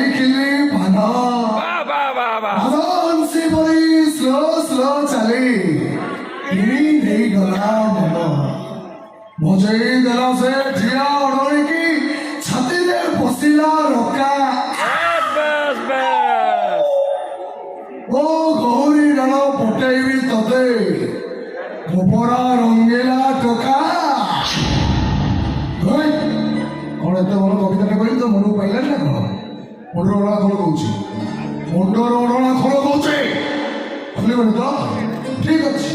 ଖାଇଥିଲି ପାନ ହଂସି ପରି slow slow ଚାଲି କିଣି ନେଇଗଲା ମନ ମଜେଇ ଦେଲା ସେ ଝିଅ ଅଡଳିକି ଛାତିରେ ପଶିଲା ରକା ଓ ଗୌରୀ ଡାଳ ପଟେଇବି ତତେ ଗୋବରା ରଙ୍ଗିଲା ଟୋକା କଣ ଏତେ ଭଲ କବିତାଟା କହିଲି ତ ମନକୁ ପାଇଲାନି ନା କଣ ମୁଣ୍ଡର ଓଢଣା ଖୋଳ କହୁଛି ମୁଣ୍ଡର ଓଢଣା ଖୋଳ କହୁଛି ଖୋଲିବନି ତ ଠିକ ଅଛି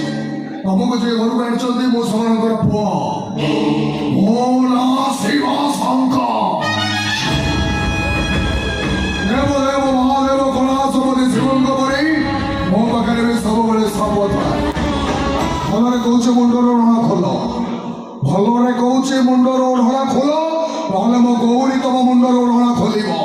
ତମକୁ ଯିଏ ଘରକୁ ଆଣିଛନ୍ତି ମୁଁ ସେମାନଙ୍କର ପୁଅ ମୋ ନାଁ ଶିବ ଶଙ୍କର ଦେବ ଦେବ ମହାଦେବ କୈଳାସପତି ଶିବଙ୍କ ପରି ମୋ ପାଖରେ ବି ସବୁବେଳେ ସବୁ ଥାଏ ଭଲରେ କହୁଛି ମୁଣ୍ଡର ଓଢଣା ଖୋଲ ଭଲରେ କହୁଛି ମୁଣ୍ଡର ଓଢଣା ଖୋଲ ନହେଲେ ମୋ ଗୌରୀ ତମ ମୁଣ୍ଡର ଓଢଣା ଖୋଲିବ